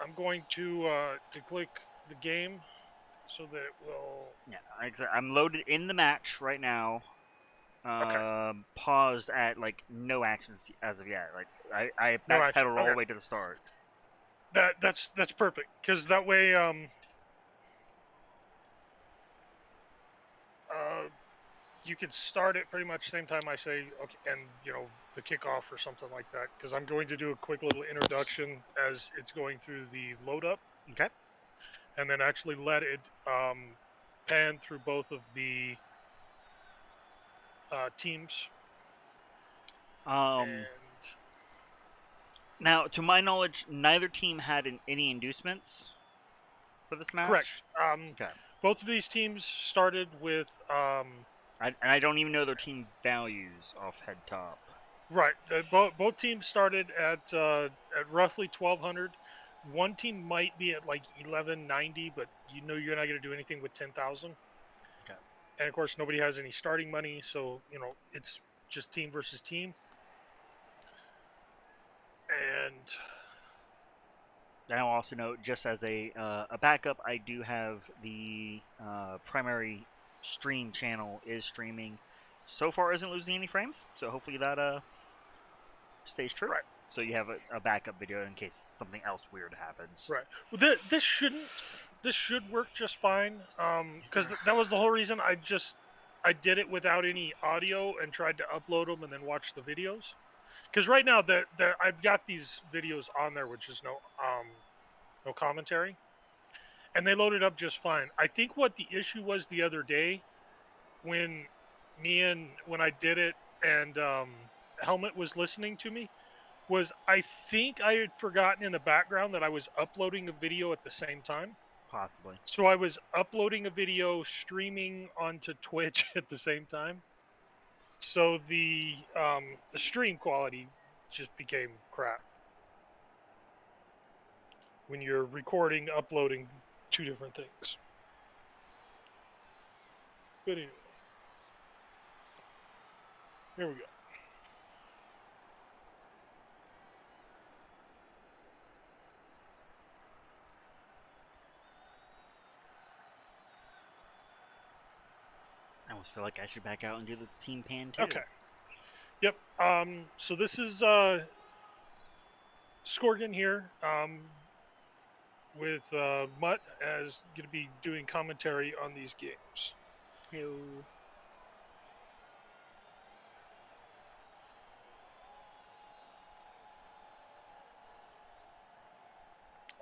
I'm going to click the game so that it will. Yeah, I'm loaded in the match right now. Okay. Paused at like no actions as of yet. Like I No action. backpedaled all Okay. the way to the start. That's perfect because that way uh you can start it pretty much same time I say okay, and the kickoff or something like that because I'm going to do a quick little introduction as it's going through the load up Okay. and then actually let it pan through both of the teams. Um. And Now, to my knowledge, neither team had any inducements for this match. correct. Okay. Both of these teams started with And I don't even know their team values off head top. right. Both teams started at roughly 1,200. One team might be at like 1,190, but you're not going to do anything with 10,000. Okay. And of course, nobody has any starting money, so it's just team versus team. And I also note, just as a backup, I do have the primary stream channel is streaming. So far, isn't losing any frames, so hopefully that stays true. right, So you have a backup video in case something else weird happens. right. Well, this should work just fine. Because that was the whole reason I did it without any audio and tried to upload them and then watch the videos. Because right now I've got these videos on there, which is no commentary, and they loaded up just fine. I think what the issue was the other day when when I did it and Helmet was listening to me was I think I had forgotten in the background that I was uploading a video at the same time. Possibly. So I was uploading a video, streaming onto Twitch at the same time. So the stream quality just became crap when you're recording, uploading two different things. But anyway, here we go. I almost feel like I should back out and do the team pan too. Okay. Yep. So this is Scorgan here with Mutt as going to be doing commentary on these games. Hello.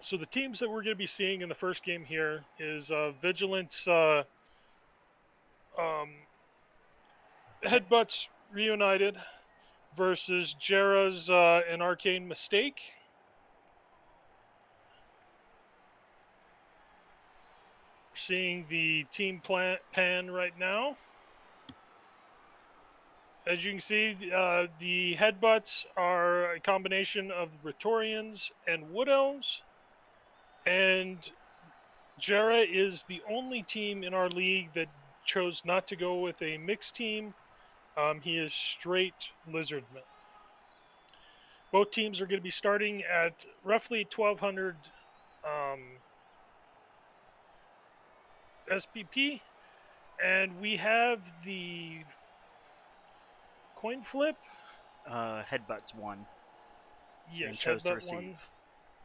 So the teams that we're going to be seeing in the first game here is Vigilant's Headbutts Reunited versus Jerra's An Arcane Mistake. We're seeing the team pan right now. As you can see, the Headbutts are a combination of Rhetorians and Wood Elves. And Jerra is the only team in our league that chose not to go with a mixed team. He is straight Lizardman. Both teams are going to be starting at roughly 1,200 SPP. And we have the coin flip. Headbutts won. Yes, and chose to Headbutt receive. won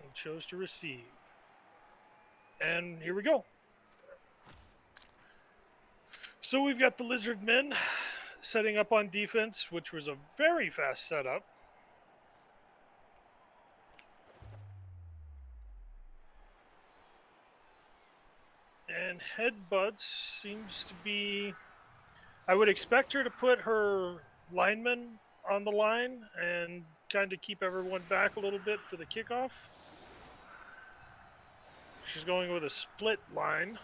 and chose to receive. And here we go. So we've got the Lizard Men setting up on defense, which was a very fast setup. And Headbutts seems to be... I would expect her to put her linemen on the line and kind of keep everyone back a little bit for the kickoff. She's going with a split line.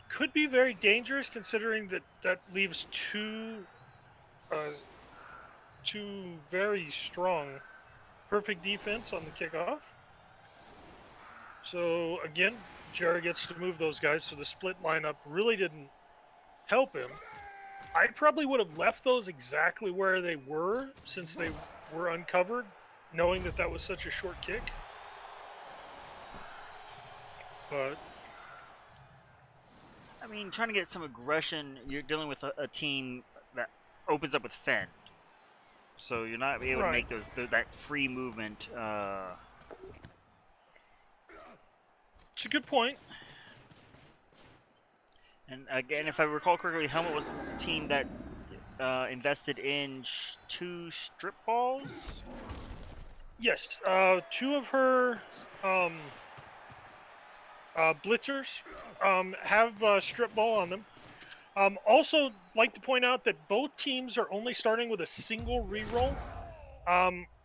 Could be very dangerous considering that leaves two very strong perfect defense on the kickoff. So again, Jerry gets to move those guys, so the split lineup really didn't help him. I probably would have left those exactly where they were since they were uncovered, knowing that that was such a short kick. But I mean, trying to get some aggression, you're dealing with a team that opens up with Fend. So you're not able to right, make that free movement. it's a good point. And again, if I recall correctly, Helmet was the team that invested in 2 strip balls. Yes, 2 of her blitzers have strip ball on them. Also, like to point out that both teams are only starting with a single reroll.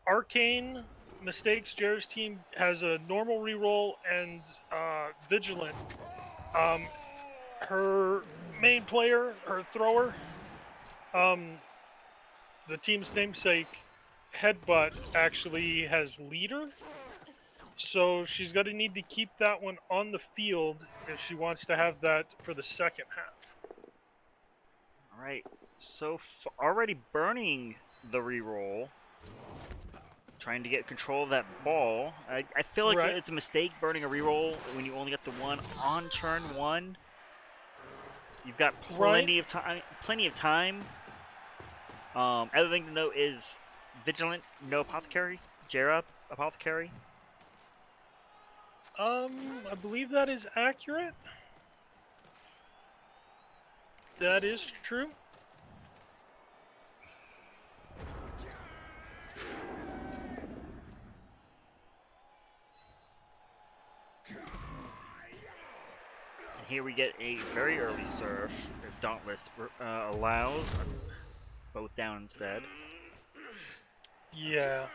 Arcane Mistakes, Jared's team has a normal reroll, and Vigilant, her main player, her thrower, the team's namesake, Headbutt, actually has leader. So she's going to need to keep that one on the field if she wants to have that for the second half. All right, so already burning the reroll, trying to get control of that ball. I feel like Right. it's a mistake burning a reroll when you only get the 1 on turn 1. You've got plenty of time. Other thing to note is Vigilant, no apothecary. Jerra, apothecary. I believe that is accurate. That is true. And here we get a very early surf, if Dauntless allows. Both down instead. Yeah.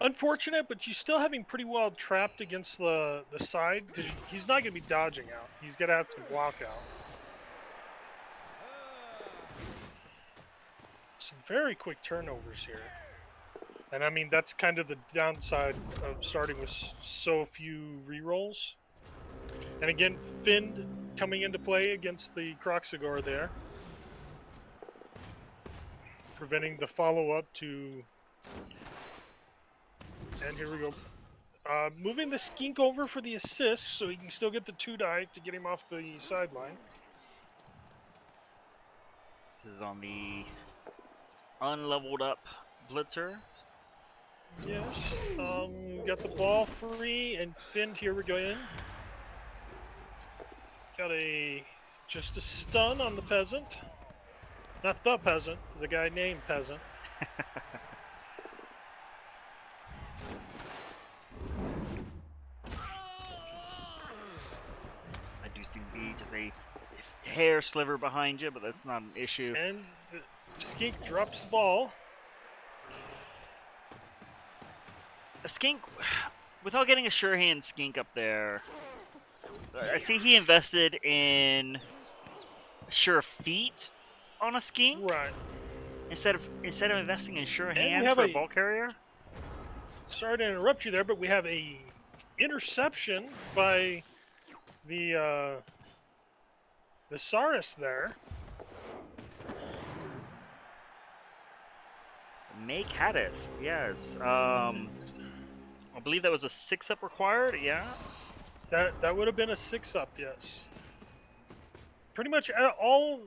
Unfortunate, but you still have him pretty well trapped against the side because he's not going to be dodging out. He's going to have to walk out. Some very quick turnovers here. And I mean, that's kind of the downside of starting with so few rerolls. And again, Finn coming into play against the Croxagore there. Preventing the follow-up to... And here we go. Moving the Skink over for the assist so he can still get the 2-die to get him off the sideline. This is on the unleveled up Blitzer. Yes. Got the ball free and Finn, here we go in. Got just a stun on the peasant. Not the peasant, the guy named Peasant. I do seem to be just a hair sliver behind you, but that's not an issue. And the Skink drops the ball. A Skink, without getting a sure hand Skink up there, I see he invested in sure feet on a Skink. Right. Instead of investing in sure we hands have for a a- ball carrier. Sorry to interrupt you there, but we have a interception by the Saurus there. Make Hadith, yes. I believe that was a 6-up required, yeah? That would have been a 6-up, yes. Pretty much all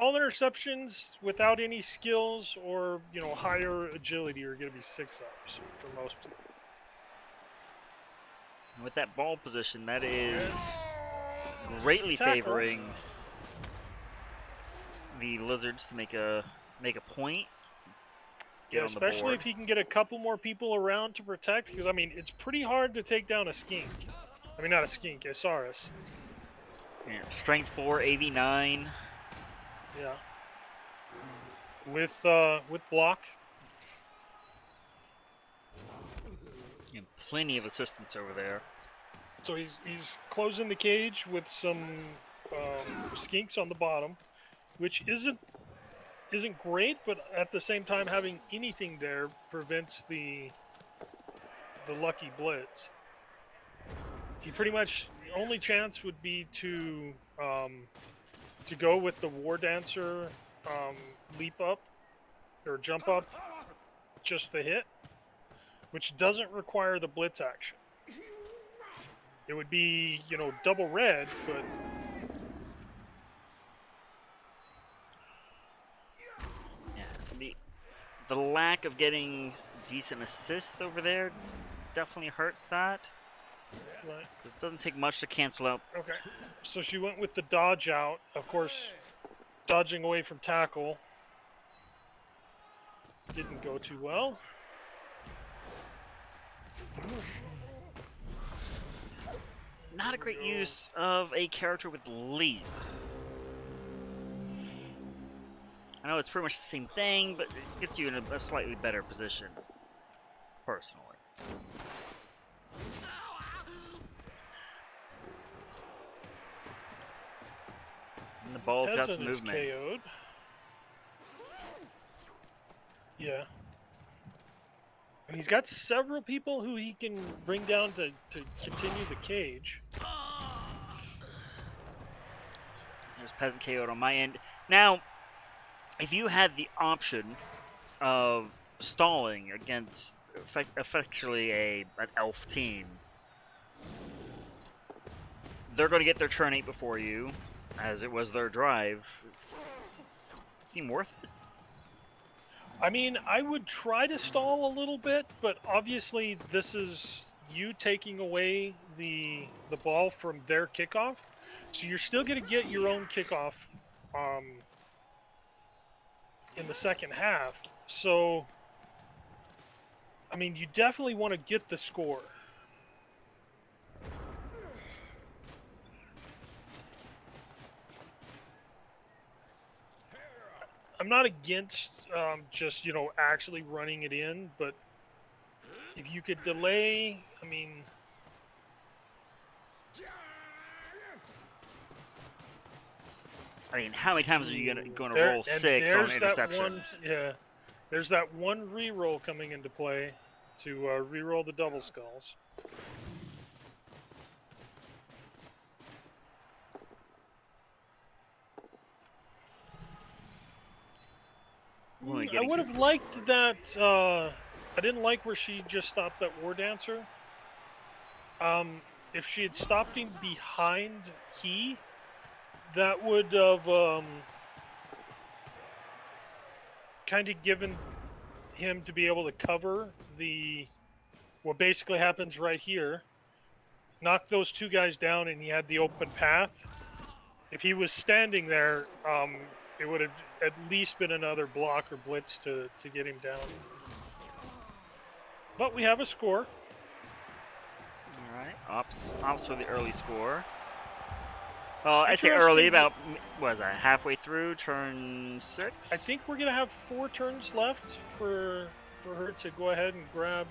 interceptions without any skills or, higher agility are going to be 6-ups for most people. With that ball position, that is greatly favoring the Lizards to make a point. Yeah, especially if he can get a couple more people around to protect, because, I mean, it's pretty hard to take down a Skink. I mean, not a Skink, a Saurus. Yeah, Strength 4, AV9. Yeah. With block. And plenty of assistance over there. So he's closing the cage with some Skinks on the bottom, which isn't great, but at the same time, having anything there prevents the lucky blitz. He pretty much, the only chance would be to to go with the War Dancer leap up or jump up, just the hit, which doesn't require the blitz action. It would be, you know, double red, but yeah, the lack of getting decent assists over there definitely hurts that. right. It doesn't take much to cancel out. Okay, so she went with the dodge out, of course, dodging away from tackle. Didn't go too well. Not a great use of a character with leap. I know it's pretty much the same thing, but it gets you in a slightly better position, personally. And the ball's got some movement. KO'd. Yeah. And he's got several people who he can bring down to continue the cage. There's Peasant KO'd on my end. Now, if you had the option of stalling against effectively an elf team, they're going to get their turn 8 before you, as it was their drive. Seem worth it? I mean, I would try to stall a little bit, but obviously this is you taking away the ball from their kickoff. So you're still going to get your own kickoff in the second half. So, I mean, you definitely want to get the score. I'm not against just, you know, actually running it in, but if you could delay, I mean... how many times are you going to roll 6 on an interception? There's that one re-roll coming into play to re-roll the double skulls. I would have liked that. I didn't like where she just stopped that War Dancer. If she had stopped him behind Key, that would have kind of given him to be able to cover what basically happens right here. Knock those two guys down, and he had the open path. If he was standing there, it would have at least been another block or blitz to get him down. But we have a score. All right, ops for the early score. Well, I say early, about, what is that, halfway through, turn 6? I think we're going to have 4 turns left for her to go ahead and grab.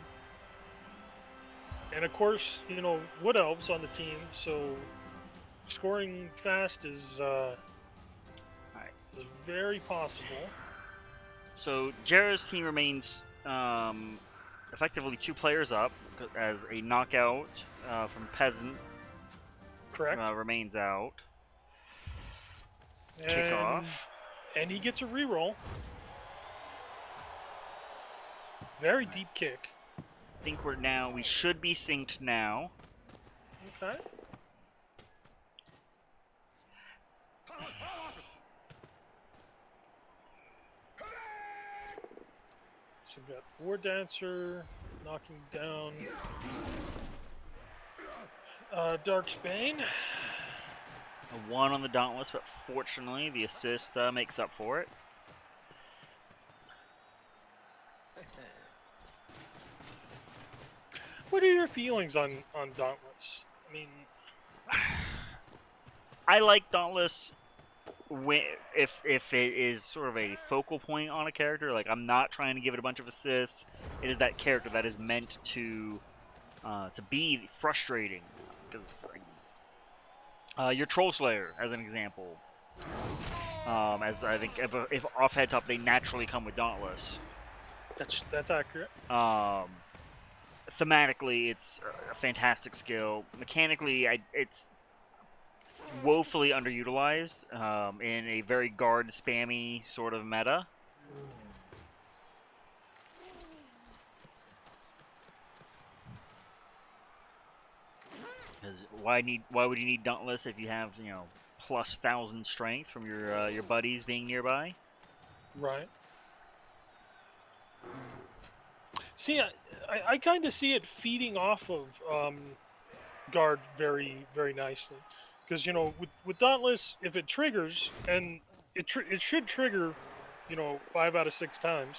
And of course, you know, Wood Elves on the team, so scoring fast is very possible. So Jerra's team remains effectively 2 players up, as a knockout from Peasant. Correct. Remains out. Kickoff. And he gets a reroll. Very deep kick. I think we should be synced now. Okay. So we've got War Dancer knocking down Darksbane. A 1 on the Dauntless, but fortunately the assist makes up for it. What are your feelings on Dauntless? I mean, I like Dauntless if it is sort of a focal point on a character. Like, I'm not trying to give it a bunch of assists. It is that character that is meant to be frustrating. Because your Troll Slayer, as an example, as I think if off head top they naturally come with Dauntless. That's accurate. Thematically, it's a fantastic skill. Mechanically, woefully underutilized in a very guard spammy sort of meta. Because why would you need Dauntless if you have plus 1,000 strength from your buddies being nearby? Right. See, I kind of see it feeding off of guard very, very nicely, because with Dauntless, if it triggers, and it should trigger, 5 out of 6 times.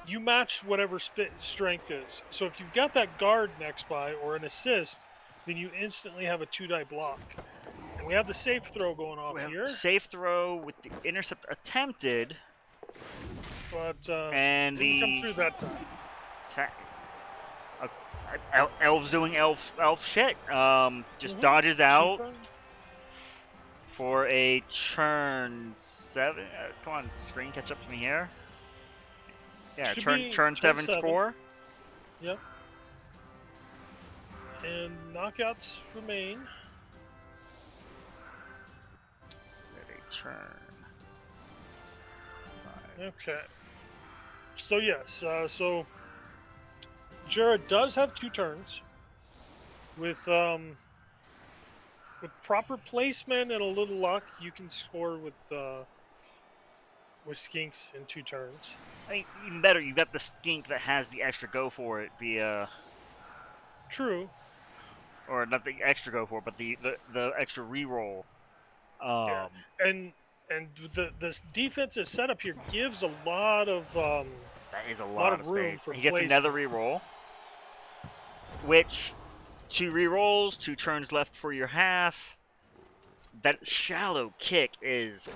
You match whatever strength is. So if you've got that guard next by or an assist, then you instantly have a 2-die block. And we have the safe throw going off here. Safe throw with the intercept attempted, but and didn't come through that time. Elf's doing elf shit. Just dodges out for a turn 7. Come on, screen, catch up to me here. Yeah, turn 7 score. Yep. And knockouts remain. At a turn 5. Okay. So yes, so Jerra does have 2 turns. With proper placement and a little luck, you can score with skinks in 2 turns. I mean, even better, you've got the skink that has the extra go for it via. True. Or not the extra go for it, but the extra reroll. Yeah. And this defensive setup here gives a lot of that is a lot of room space. for He gets another reroll, which 2 rerolls, 2 turns left for your half. That shallow kick is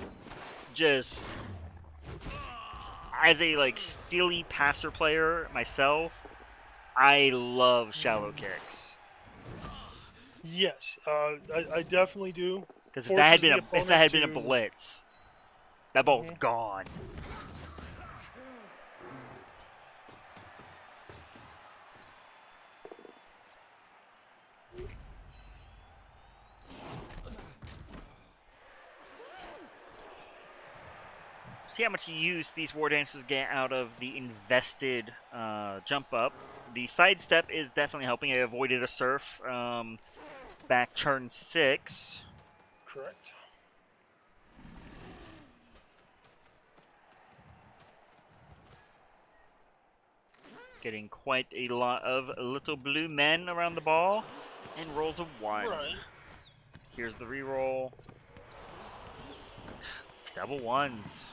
just, as a steely passer player myself, I love shallow kicks. Yes, I definitely do. Because if that had been a blitz, that ball's gone. See how much use these war dancers get out of the invested jump up. The sidestep is definitely helping. I avoided a surf back turn 6. Correct. Getting quite a lot of little blue men around the ball, and rolls a 1. Right. Here's the reroll. Double 1s.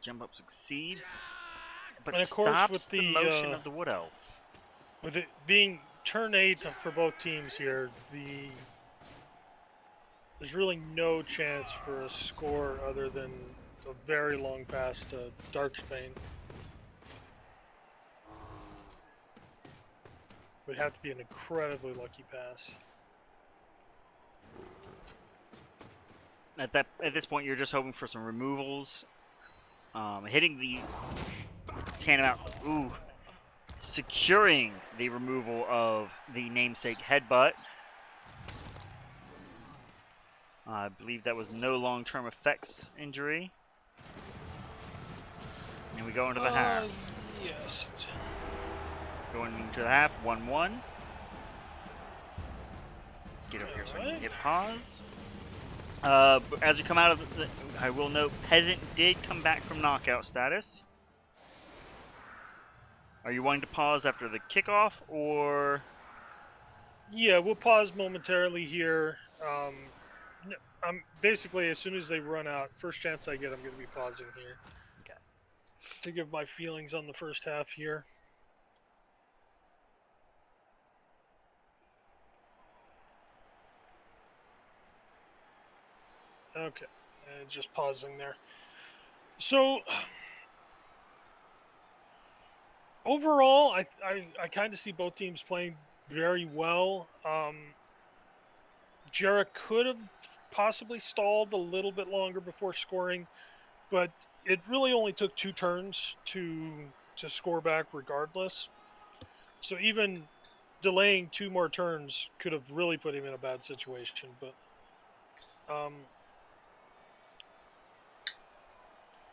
Jump up succeeds, but and of course, stops with the motion of the Wood Elf. With it being turn 8 for both teams here, there's really no chance for a score other than a very long pass to Darksbane. Would have to be an incredibly lucky pass. At this point, you're just hoping for some removals. Hitting the Tantamount, securing the removal of the namesake headbutt. I believe that was no long-term effects injury. And we go into the half. Yes. Going into the half, 1-1. Get up here so we can get pause. As we come out of I will note, Peasant did come back from knockout status. Are you wanting to pause after the kickoff, or? Yeah, we'll pause momentarily here. I'm basically, as soon as they run out, first chance I get, I'm going to be pausing here. Okay. To give my feelings on the first half here. Okay. just pausing there. So overall, I kind of see both teams playing very well. Jarrah could have possibly stalled a little bit longer before scoring, but it really only took 2 turns to score back regardless. So even delaying 2 more turns could have really put him in a bad situation. But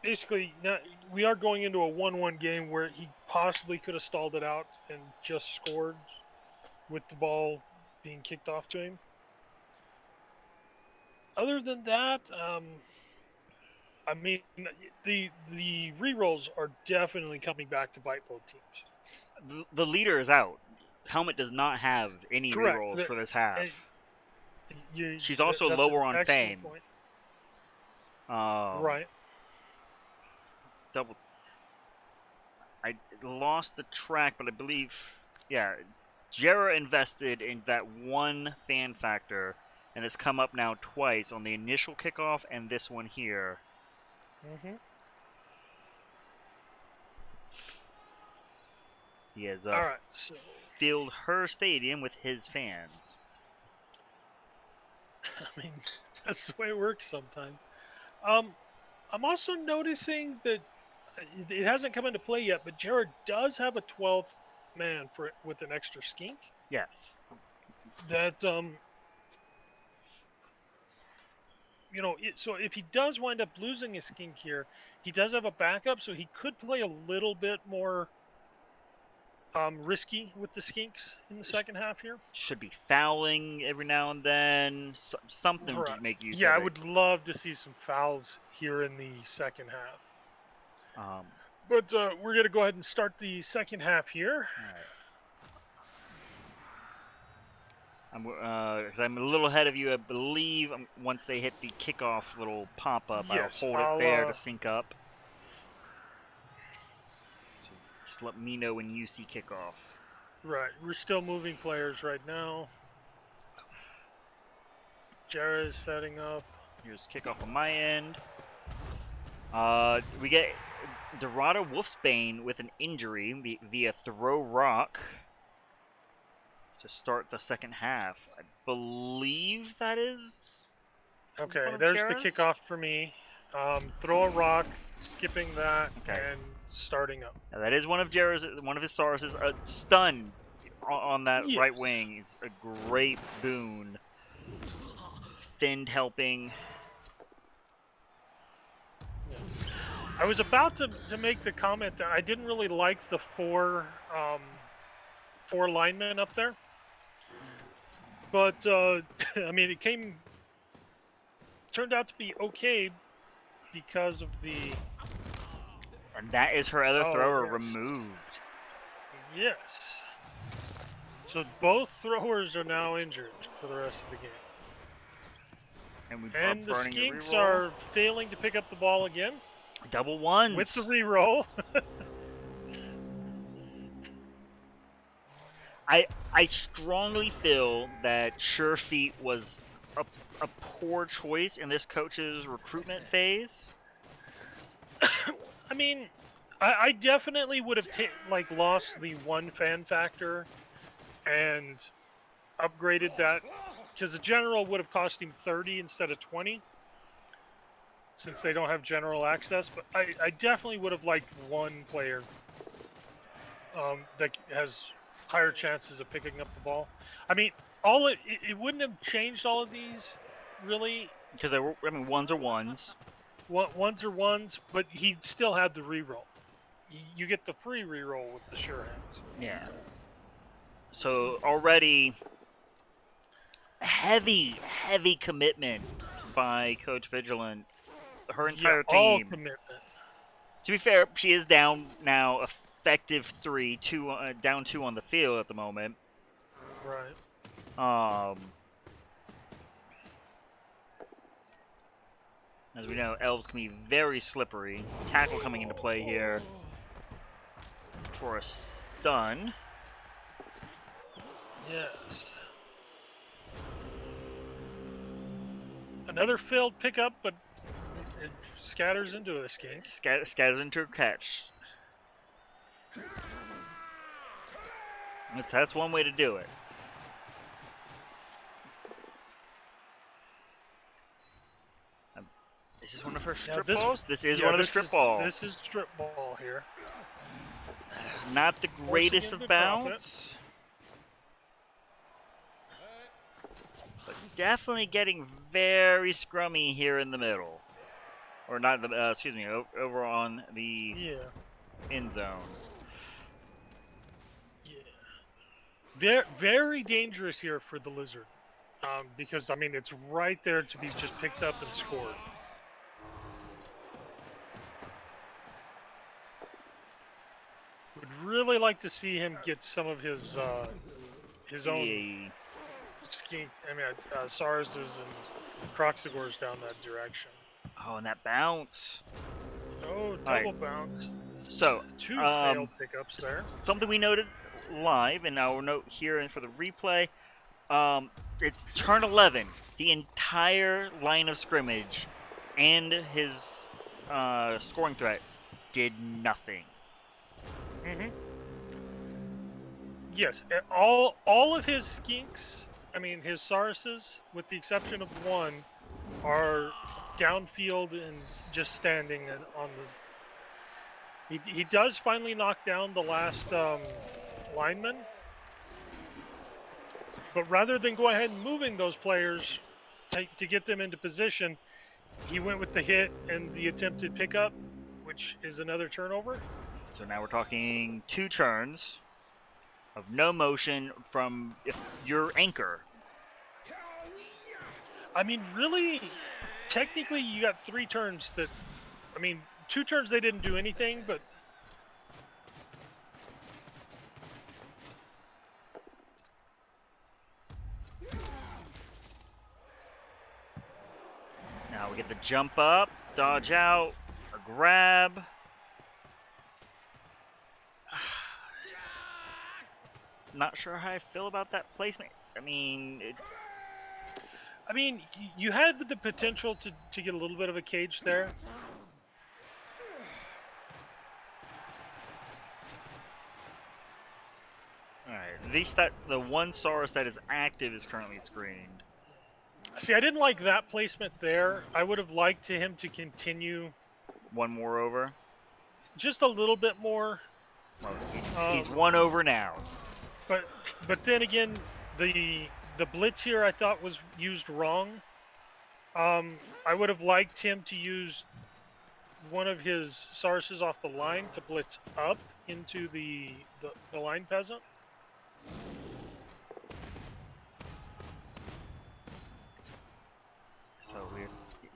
basically, now we are going into a 1-1 game where he possibly could have stalled it out and just scored with the ball being kicked off to him. Other than that, I mean, the rerolls are definitely coming back to bite both teams. The leader is out. Helmet does not have any Correct. rerolls for this half. She's That's also an lower on excellent fame. point. Right. I lost the track, but I believe, yeah, Jerrah invested in that one fan factor, and it's come up now twice on the initial kickoff and this one here. Mm-hmm. He has All right, so filled her stadium with his fans. I mean, that's the way it works sometimes. I'm also noticing that it hasn't come into play yet, but Jared does have a 12th man with an extra skink. Yes. That so if he does wind up losing his skink here, he does have a backup, so he could play a little bit more risky with the skinks in the second half here. Should be fouling every now and then, something to make use of it. Yeah, I would love to see some fouls here in the second half. But we're going to go ahead and start the second half here. All right. Because I'm a little ahead of you, I believe. Once they hit the kickoff little pop-up, yes, I'll hold it there to sync up. So just let me know when you see kickoff. Right. We're still moving players right now. Jerrah is setting up. Here's kickoff on my end. We get Dorada Wolfsbane with an injury via throw rock to start the second half. I believe that is. Okay, there's the kickoff for me. Throw a rock, skipping that, and starting up. Now that is one of his stars is a stun on that right wing. It's a great boon. Find helping. Yes. I was about to make the comment that I didn't really like the four linemen up there, but I mean it turned out to be okay because of the. And that is her other thrower removed. Yes. So both throwers are now injured for the rest of the game. And the skinks are failing to pick up the ball again. Double ones. With the reroll. I strongly feel that Sure Feet was a poor choice in this coach's recruitment phase. I mean, I definitely would have lost the one fan factor and upgraded that, because the general would have cost him 30 instead of 20 since they don't have general access. But I definitely would have liked one player that has higher chances of picking up the ball. I mean, it wouldn't have changed all of these really, because they were, I mean, ones are ones. Ones are ones, but he still had the reroll. You get the free reroll with the sure hands. Yeah. So already heavy commitment by Coach Vigilant. Her entire team. All commitment. To be fair, she is down now, effective 3, down 2 on the field at the moment. Right. As we know, elves can be very slippery. Tackle coming into play here for a stun. Yes. Another failed pickup, but it scatters into a skink. Scatters into a catch. That's one way to do it. Is this one of her strip balls? This is one of the strip balls. This is strip ball here. Not the greatest of bounce. But definitely getting very scrummy here in the middle. Or not the, excuse me, over on the end zone. Yeah. Very dangerous here for the Lizard. Because, I mean, it's right there to be just picked up and scored. Would really like to see him get some of his own skink. I mean, Sarses and Croxagors down that direction. Oh, and that bounce. Oh, double bounce. So, two failed pickups there. Something we noted live, and I will note here for the replay. It's turn 11. The entire line of scrimmage and his scoring threat did nothing. Mm-hmm. Yes, all of his skinks, I mean his Sarses, with the exception of one, are downfield and just standing on the. He does finally knock down the last lineman, but rather than go ahead and moving those players to get them into position, he went with the hit and the attempted pickup, which is another turnover. So now we're talking 2 turns of no motion from your anchor. I mean, really, technically, you got 3 turns that, I mean, 2 turns they didn't do anything, but. Now we get the jump up, dodge out, a grab. Not sure how I feel about that placement. I mean, you had the potential to get a little bit of a cage there. Alright, at least that the one Saurus that is active is currently screened. See, I didn't like that placement there. I would have liked him to continue. One more over? Just a little bit more. Well, he's 1 over now. But then again, the blitz here I thought was used wrong. I would have liked him to use one of his Sarses off the line to blitz up into the line peasant.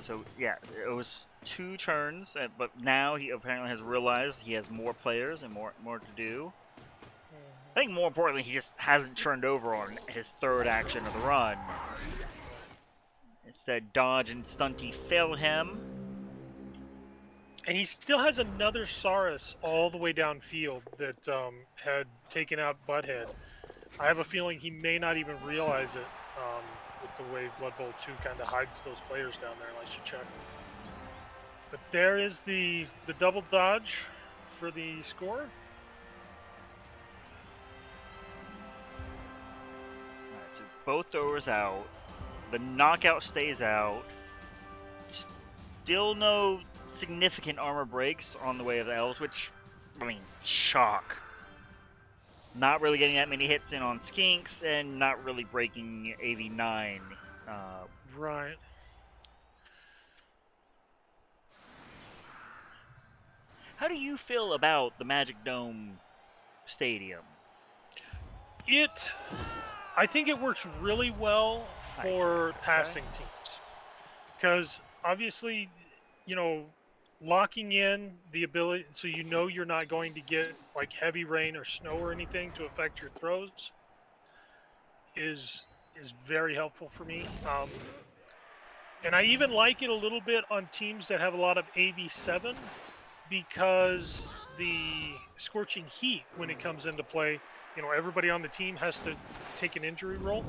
So yeah, it was 2 turns, but now he apparently has realized he has more players and more to do. I think more importantly, he just hasn't turned over on his 3rd action of the run. Instead, dodge and stunty fail him. And he still has another Saurus all the way downfield that had taken out Butthead. I have a feeling he may not even realize it with the way Blood Bowl 2 kind of hides those players down there unless you check. But there is the double dodge for the score. So both throwers out. The knockout stays out. Still no significant armor breaks on the way of the elves, which, I mean, shock. Not really getting that many hits in on skinks, and not really breaking AV9. Right. How do you feel about the Magic Dome Stadium? I think it works really well for passing teams. Because obviously, locking in the ability so you're not going to get like heavy rain or snow or anything to affect your throws is very helpful for me. And I even like it a little bit on teams that have a lot of AV7 because the scorching heat, when it comes into play, everybody on the team has to take an injury roll.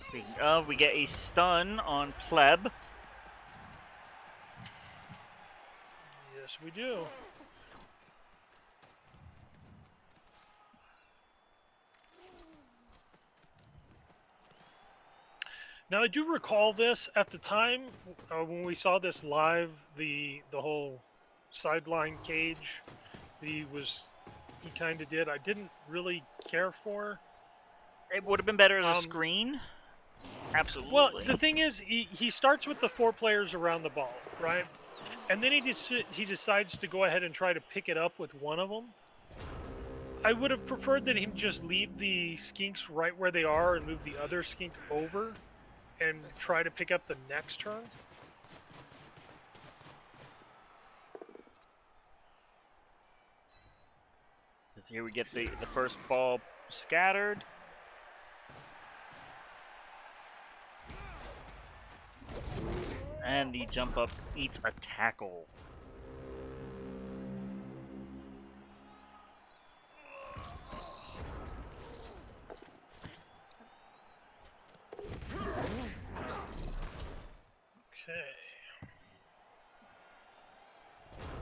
Speaking of, we get a stun on Pleb. Yes, we do. Now, I do recall this at the time when we saw this live, the whole sideline cage that he kind of did. I didn't really care for. It would have been better as a screen. Absolutely. Well, the thing is, he starts with the 4 players around the ball, right? And then he decides to go ahead and try to pick it up with one of them. I would have preferred that him just leave the skinks right where they are and move the other skink over and try to pick up the next turn. Here we get the first ball scattered. And the jump up eats a tackle. Okay.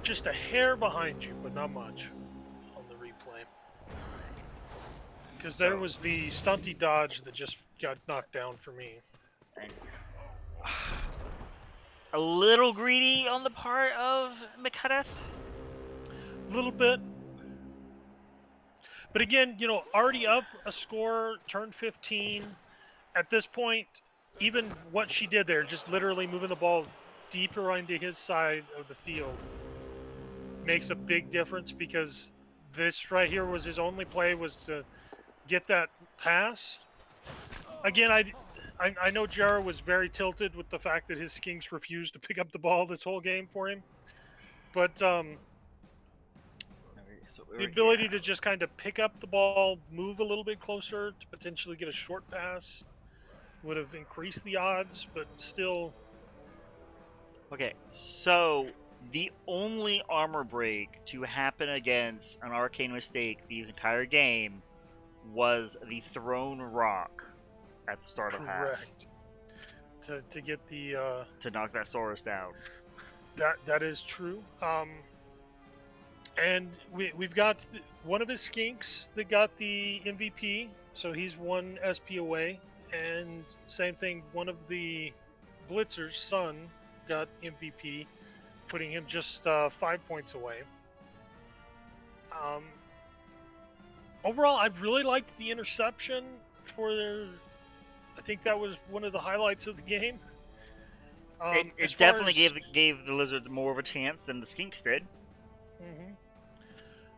Just a hair behind you, but not much on the replay. Because there was the stunty dodge that just got knocked down for me. A little greedy on the part of Mikadeth. A little bit. But again, already up a score, turn 15. At this point, even what she did there, just literally moving the ball deeper into his side of the field, makes a big difference, because this right here was his only play, was to get that pass. Again, I know Jerra was very tilted with the fact that his skinks refused to pick up the ball this whole game for him. But the ability to just kind of pick up the ball, move a little bit closer to potentially get a short pass would have increased the odds, but still. Okay, so the only armor break to happen against an arcane mistake the entire game was the thrown rock at the start of half. Correct. To get the to knock that Saurus down. That is true. And we've got one of his skinks that got the MVP, so he's 1 SP away. And same thing, one of the blitzers, Sun, got MVP, putting him just 5 points away. Overall, I really liked the interception for their. I think that was one of the highlights of the game. It definitely gave the lizard more of a chance than the skinks did. Mm-hmm.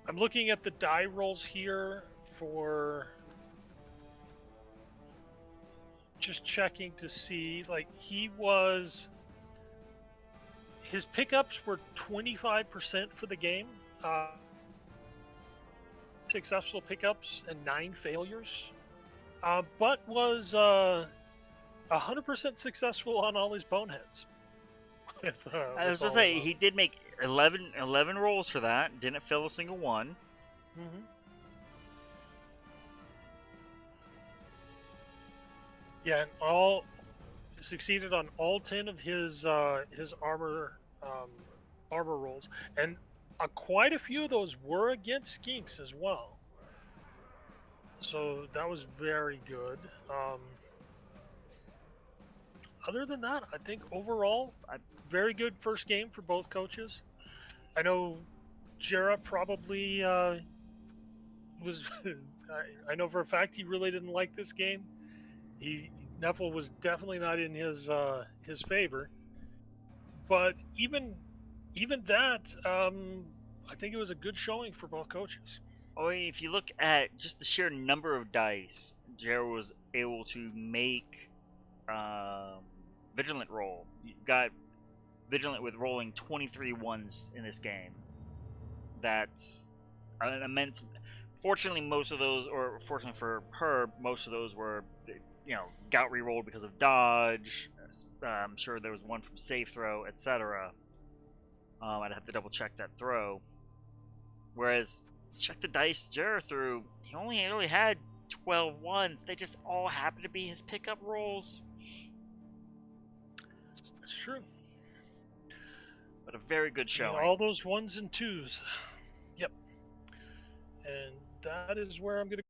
I'm looking at the die rolls here for just checking to see, like, his pickups were 25% for the game. Successful pickups and 9 failures. But was 100% successful on all his boneheads. I was going to say, he did make 11 rolls for that. Didn't fail a single one. Mm-hmm. Yeah, and all succeeded on all 10 of his armor rolls, and quite a few of those were against skinks as well. So that was very good. Other than that, I think overall, very good first game for both coaches. I know Jerra probably was. I know for a fact he really didn't like this game. Neville was definitely not in his favor. But even that, I think it was a good showing for both coaches. Oh, if you look at just the sheer number of dice, Jerra was able to make Vigilant roll. You got Vigilant with rolling 23 ones in this game. That's an immense. Fortunately, most of those, or fortunately for her, most of those were, got re-rolled because of dodge. I'm sure there was one from safe throw, etc. I'd have to double check that throw. Whereas, check the dice Jerra threw, he only really had 12 ones. They just all happened to be his pickup rolls. That's true. but a very good showing. All those 1s and 2s. Yep. And that is where I'm going to